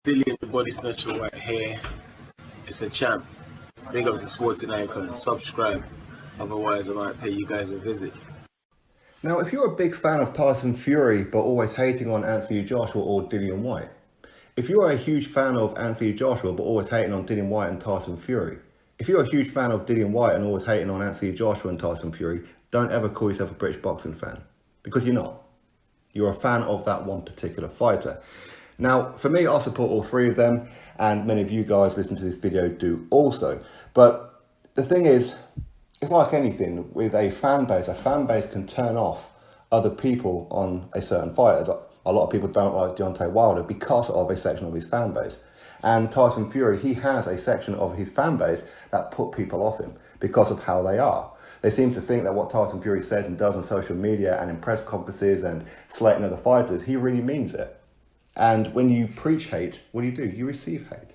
Dillian the Body Snatcher right here. It's a champ. Big up to Sporting Icon. Subscribe. Otherwise, I might pay you guys a visit. Now, if you're a big fan of Tyson Fury but always hating on Anthony Joshua or Dillian Whyte, if you're a huge fan of Anthony Joshua but always hating on Dillian Whyte and Tyson Fury, if you're a huge fan of Dillian Whyte and always hating on Anthony Joshua and Tyson Fury, don't ever call yourself a British boxing fan, because you're not. You're a fan of that one particular fighter. Now, for me, I support all three of them, and many of you guys listening to this video do also. But the thing is, it's like anything with a fan base can turn off other people on a certain fighter. A lot of people don't like Deontay Wilder because of a section of his fan base. And Tyson Fury, he has a section of his fan base that put people off him because of how they are. They seem to think that what Tyson Fury says and does on social media and in press conferences and slating other fighters, he really means it. And when you preach hate, what do? You receive hate.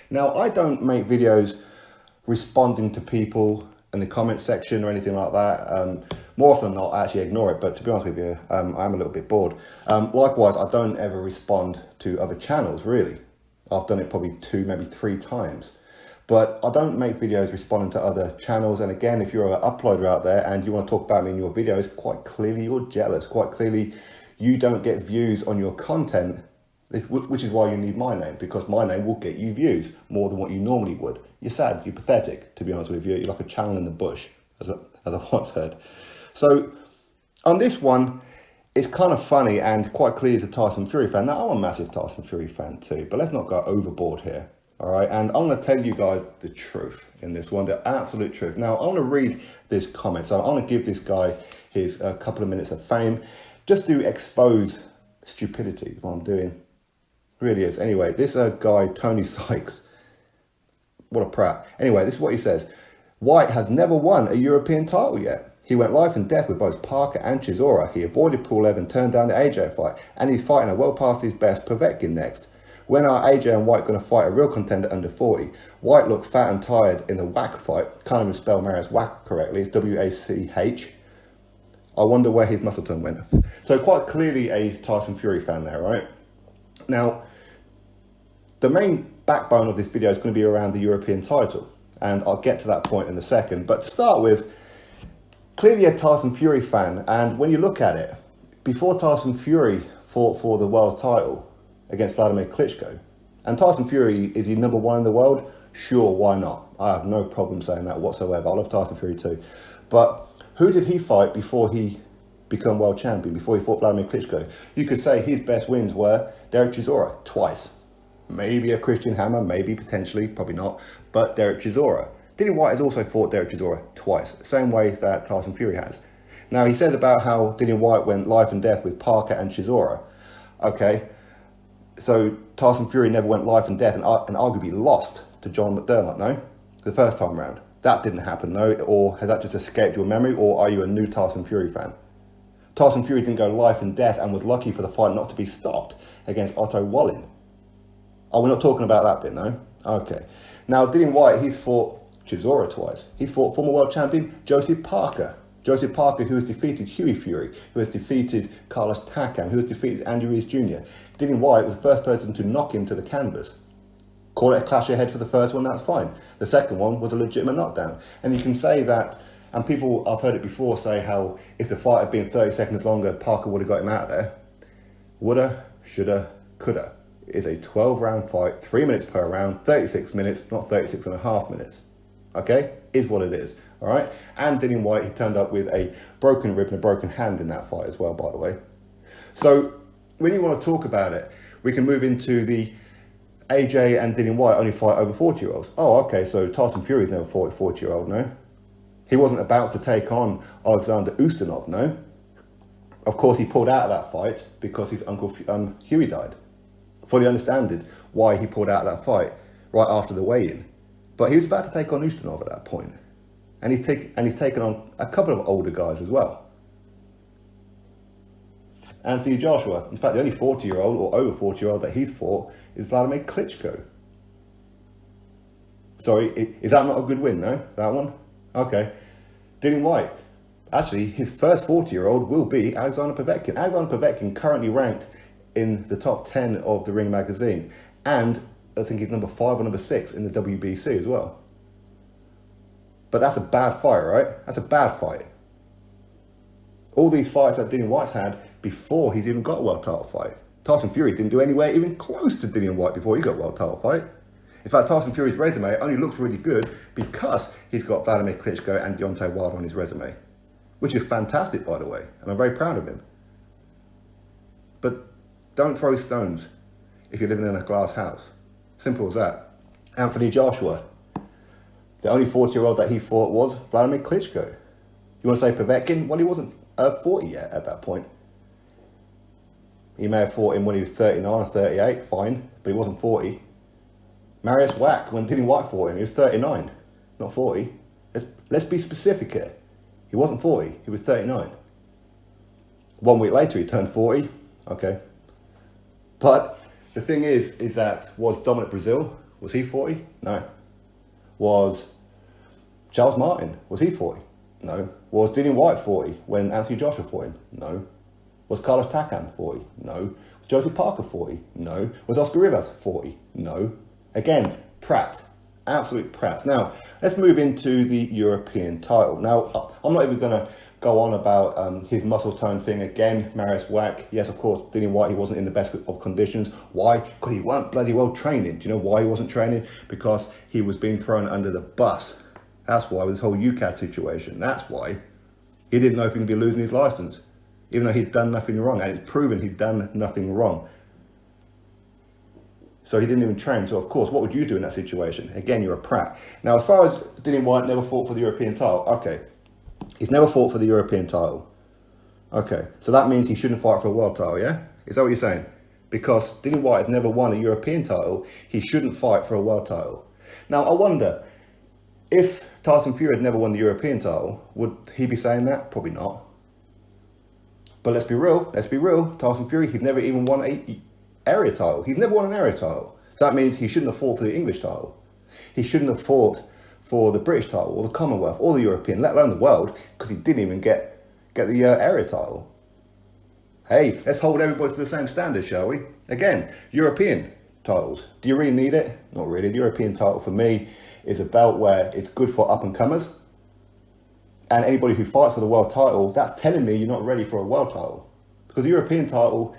Now, I don't make videos responding to people in the comment section or anything like that. More often than not, I actually ignore it. But to be honest with you, I'm a little bit bored. Likewise, I don't ever respond to other channels, really. I've done it probably 2, maybe 3 times. But I don't make videos responding to other channels. And again, if you're an uploader out there and you want to talk about me in your videos, quite clearly you're jealous. Quite clearly you don't get views on your content, which is why you need my name, because my name will get you views more than what you normally would. You're sad, you're pathetic, to be honest with you. You're like a channel in the bush, as I've once heard. So on this one, it's kind of funny and quite clear it's a Tyson Fury fan. Now, I'm a massive Tyson Fury fan too, but let's not go overboard here. All right, and I'm going to tell you guys the truth in this one, the absolute truth. Now, I want to read this comment. So I want to give this guy his couple of minutes of fame, just to expose stupidity, what I'm doing. Really is. Anyway, this guy, Tony Sykes, what a prat. Anyway, this is what he says. Whyte has never won a European title yet. He went life and death with both Parker and Chisora. He avoided Pulev and turned down the AJ fight, and he's fighting a well past his best Povetkin next. When are AJ and Whyte going to fight a real contender under 40? Whyte looked fat and tired in the WAC fight. Can't even spell Marius WAC correctly. It's W-A-C-H. I wonder where his muscle tone went. So quite clearly a Tyson Fury fan there, right? Now, the main backbone of this video is going to be around the European title. And I'll get to that point in a second. But to start with, clearly a Tyson Fury fan. And when you look at it, before Tyson Fury fought for the world title against Vladimir Klitschko, and Tyson Fury, is he number 1 in the world? Sure, why not? I have no problem saying that whatsoever. I love Tyson Fury too. But who did he fight before he became world champion, before he fought Vladimir Klitschko? You could say his best wins were Derek Chisora, twice. Maybe a Christian Hammer, maybe, potentially, probably not, but Derek Chisora. Dillian Whyte has also fought Derek Chisora twice, same way that Tyson Fury has. Now, he says about how Dillian Whyte went life and death with Parker and Chisora. Okay, so Tyson Fury never went life and death and arguably lost to John McDermott, no? The first time round. That didn't happen, no? Or has that just escaped your memory, or are you a new Tyson Fury fan? Tyson Fury didn't go life and death and was lucky for the fight not to be stopped against Otto Wallin. Oh, we're not talking about that bit, no? Okay. Now, Dillian Whyte, he's fought Chisora twice. He's fought former world champion Joseph Parker. Joseph Parker, who has defeated Hughie Fury, who has defeated Carlos Takam, who has defeated Andy Ruiz Jr. Dillian Whyte was the first person to knock him to the canvas. Call it a clash ahead for the first one, that's fine. The second one was a legitimate knockdown. And you can say that, and people, I've heard it before, say how if the fight had been 30 seconds longer, Parker would have got him out of there. Woulda, shoulda, coulda. It is a 12-round fight, 3 minutes per round, 36 minutes, not 36 and a half minutes. Okay? Is what it is. All right? And Dillian Whyte, he turned up with a broken rib and a broken hand in that fight as well, by the way. So when you want to talk about it, we can move into the AJ and Dillian Whyte only fight over 40-year-olds. Oh, okay, so Tyson Fury's never fought a 40-year-old, no? He wasn't about to take on Alexander Ustinov, no? Of course, he pulled out of that fight because his uncle Hughie died. Fully understanded why he pulled out of that fight right after the weigh-in. But he was about to take on Ustinov at that point. And he's taken on a couple of older guys as well. Anthony Joshua. In fact, the only 40-year-old or over 40-year-old that he's fought is Vladimir Klitschko. Sorry, is that not a good win, no? That one? Okay. Dillian Whyte. Actually, his first 40-year-old will be Alexander Povetkin. Alexander Povetkin currently ranked in the top 10 of the Ring magazine. And I think he's number 5 or number 6 in the WBC as well. But that's a bad fight, right? That's a bad fight. All these fights that Dillian Whyte's had before he's even got a world title fight. Tyson Fury didn't do anywhere even close to Dillian Whyte before he got a world title fight. In fact, Tyson Fury's resume only looks really good because he's got Vladimir Klitschko and Deontay Wilder on his resume. Which is fantastic, by the way, and I'm very proud of him. But don't throw stones if you're living in a glass house. Simple as that. Anthony Joshua, the only 40-year-old that he fought was Vladimir Klitschko. You want to say Povetkin? Well, he wasn't 40 yet at that point. He may have fought him when he was 39 or 38, fine, but he wasn't 40. Marius Wack, when Dillian Whyte fought him, he was 39, not 40. Let's be specific here. He wasn't 40, he was 39. 1 week later, he turned 40. Okay. But the thing is that was Dominic Brazil, was he 40? No. Was Charles Martin, was he 40? No. Was Dillian Whyte 40 when Anthony Joshua fought him? No. Was Carlos Takam 40? No. Was Joseph Parker 40? No. Was Oscar Rivas 40? No. Again, Pratt. Absolute Pratt. Now, let's move into the European title. Now, I'm not even going to go on about his muscle tone thing again. Marius Wack, yes, of course, Dillian Whyte, he wasn't in the best of conditions. Why? Because he weren't bloody well training. Do you know why he wasn't training? Because he was being thrown under the bus. That's why, with this whole UCAD situation. That's why. He didn't know if he could be losing his license, even though he'd done nothing wrong, and it's proven he'd done nothing wrong. So he didn't even train. So, of course, what would you do in that situation? Again, you're a prat. Now, as far as Dillian Whyte never fought for the European title, okay. He's never fought for the European title. Okay, so that means he shouldn't fight for a world title, yeah? Is that what you're saying? Because Dillian Whyte has never won a European title, he shouldn't fight for a world title. Now, I wonder, if Tyson Fury had never won the European title, would he be saying that? Probably not. But let's be real, Tyson Fury, he's never even won an area title. He's never won an area title. So that means he shouldn't have fought for the English title. He shouldn't have fought for the British title, or the Commonwealth, or the European, let alone the world, because he didn't even get the area title. Hey, let's hold everybody to the same standard, shall we? Again, European titles. Do you really need it? Not really. The European title, for me, is a belt where it's good for up-and-comers. And anybody who fights for the world title, that's telling me you're not ready for a world title. Because the European title,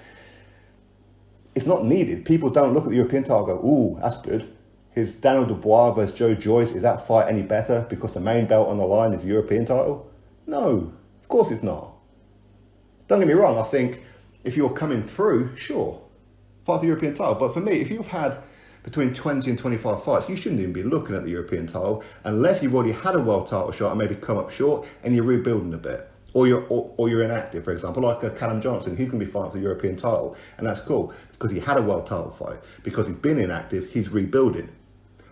it's not needed. People don't look at the European title and go, ooh, that's good. Is Daniel Dubois versus Joe Joyce, is that fight any better because the main belt on the line is the European title? No, of course it's not. Don't get me wrong, I think if you're coming through, sure, fight for the European title. But for me, if you've had between 20 and 25 fights, you shouldn't even be looking at the European title unless you've already had a world title shot and maybe come up short and you're rebuilding a bit. Or you're inactive, for example, like Callum Johnson. He's going to be fighting for the European title, and that's cool because he had a world title fight. Because he's been inactive, he's rebuilding.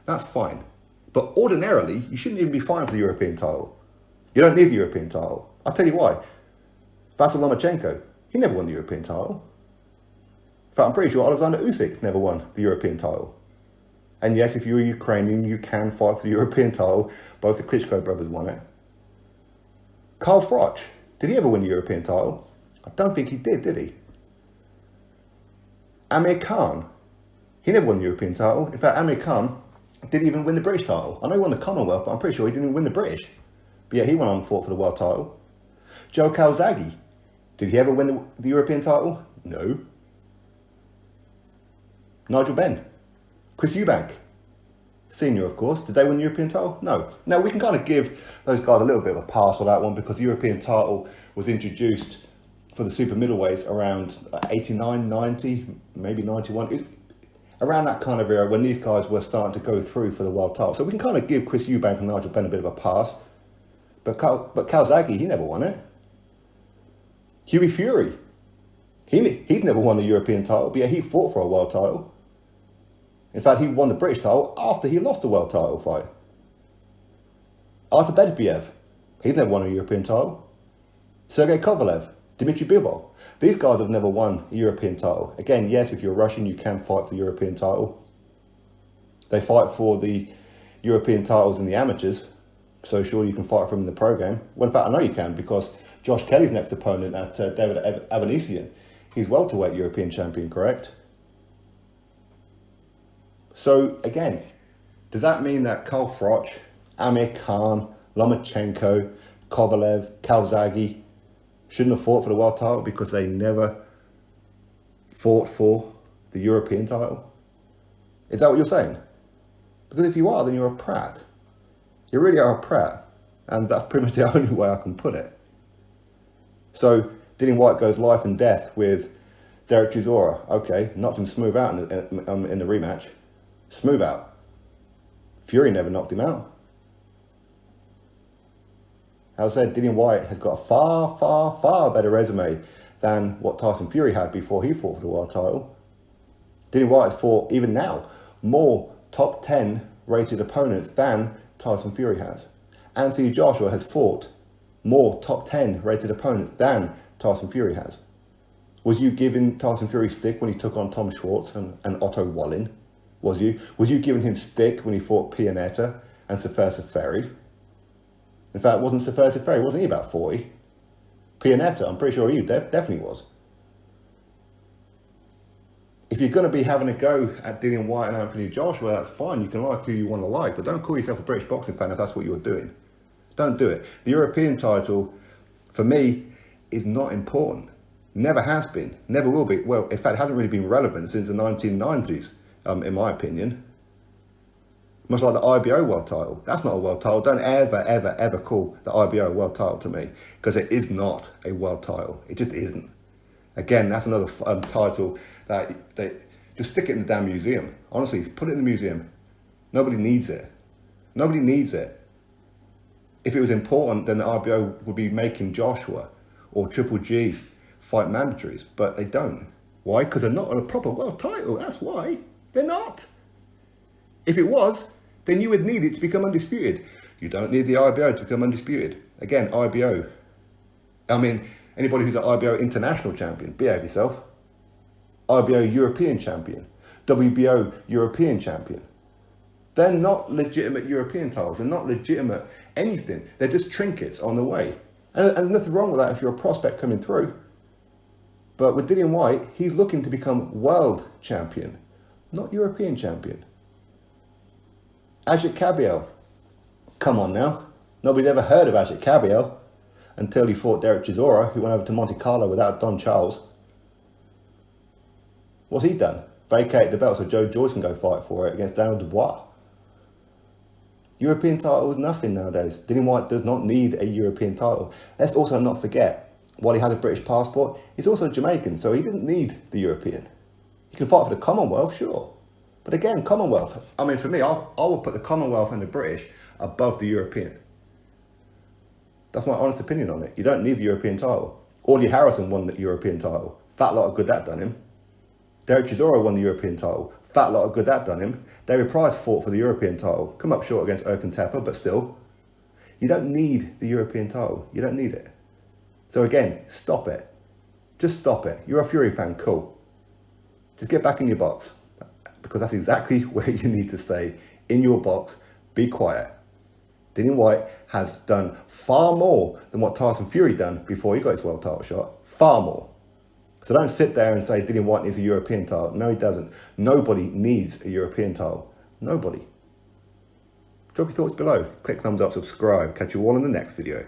That's fine. But ordinarily, you shouldn't even be fighting for the European title. You don't need the European title. I'll tell you why. Vasyl Lomachenko, he never won the European title. In fact, I'm pretty sure Alexander Usyk never won the European title. And yes, if you're Ukrainian, you can fight for the European title. Both the Klitschko brothers won it. Carl Froch, did he ever win the European title? I don't think he did he? Amir Khan, he never won the European title. In fact, Amir Khan didn't even win the British title. I know he won the Commonwealth, but I'm pretty sure he didn't even win the British. But yeah, he went on and fought for the world title. Joe Calzaghe, did he ever win the European title? No. Nigel Benn, Chris Eubank, senior of course, did they win the European title? No. Now we can kind of give those guys a little bit of a pass for that one because the European title was introduced for the super middleweights around 89, 90, maybe 91. Around that kind of era when these guys were starting to go through for the world title. So we can kind of give Chris Eubank and Nigel Benn a bit of a pass. But Calzaghe, he never won it. Hughie Fury, he's never won the European title, but yeah, he fought for a world title. In fact, he won the British title after he lost the world title fight. Artur Beterbiev, he's never won a European title. Sergey Kovalev, Dmitry Bivol. These guys have never won a European title. Again, yes, if you're Russian, you can fight for the European title. They fight for the European titles in the amateurs, so sure you can fight for them in the program. Well, in fact, I know you can because Josh Kelly's next opponent at David Avanesian, he's welterweight European champion, correct? So again, does that mean that Karl Froch, Amir Khan, Lomachenko, Kovalev, Calzaghe shouldn't have fought for the world title because they never fought for the European title? Is that what you're saying? Because if you are, then you're a prat. You really are a prat. And that's pretty much the only way I can put it. So Dillian Whyte goes life and death with Derek Chisora. Okay, knocked him smooth out in the rematch. Smooth out. Fury never knocked him out. As I said, Dillian Whyte has got a far, far, far better resume than what Tyson Fury had before he fought for the world title. Dillian Whyte has fought, even now, more top 10 rated opponents than Tyson Fury has. Anthony Joshua has fought more top 10 rated opponents than Tyson Fury has. Was you giving Tyson Fury stick when he took on Tom Schwartz and Otto Wallin? Was you? Was you giving him stick when he fought Pianeta and Sefer Seferi? In fact, wasn't Sefer Seferi, wasn't he about 40? Pianeta, I'm pretty sure he definitely was. If you're going to be having a go at Dillian Whyte and Anthony Joshua, that's fine. You can like who you want to like, but don't call yourself a British boxing fan if that's what you're doing. Don't do it. The European title, for me, is not important. Never has been. Never will be. Well, in fact, it hasn't really been relevant since the 1990s, in my opinion. Much like the IBO world title. That's not a world title. Don't ever, ever, ever call the IBO a world title to me, because it is not a world title. It just isn't. Again, that's another title that they just stick it in the damn museum. Honestly, put it in the museum. Nobody needs it. Nobody needs it. If it was important, then the IBO would be making Joshua or Triple G fight mandatories, but they don't. Why? Because they're not on a proper world title. That's why. They're not. If it was, then you would need it to become undisputed. You don't need the IBO to become undisputed. Again, IBO. I mean, anybody who's an IBO international champion, behave yourself. IBO European champion. WBO European champion. They're not legitimate European titles. They're not legitimate anything. They're just trinkets on the way. And there's nothing wrong with that if you're a prospect coming through. But with Dillian Whyte, he's looking to become world champion, not European champion. Ajit Kabiel. Come on now. Nobody's ever heard of Ajit Kabiel until he fought Derek Chisora, who went over to Monte Carlo without Don Charles. What's he done? Vacate the belt so Joe Joyce can go fight for it against Daniel Dubois. European title is nothing nowadays. Dillian Whyte does not need a European title. Let's also not forget, while he has a British passport, he's also Jamaican, so he doesn't need the European. He can fight for the Commonwealth, sure. But again, Commonwealth, I mean, for me, I will put the Commonwealth and the British above the European. That's my honest opinion on it. You don't need the European title. Audley Harrison won the European title. Fat lot of good that done him. Derek Chisora won the European title. Fat lot of good that done him. David Price fought for the European title. Come up short against Open Tepper, but still. You don't need the European title. You don't need it. So again, stop it. Just stop it. You're a Fury fan, cool. Just get back in your box. Because that's exactly where you need to stay. In your box, be quiet. Dillian Whyte has done far more than what Tyson Fury done before he got his world title shot. Far more. So don't sit there and say Dillian Whyte needs a European title. No, he doesn't. Nobody needs a European title. Nobody. Drop your thoughts below. Click thumbs up, subscribe. Catch you all in the next video.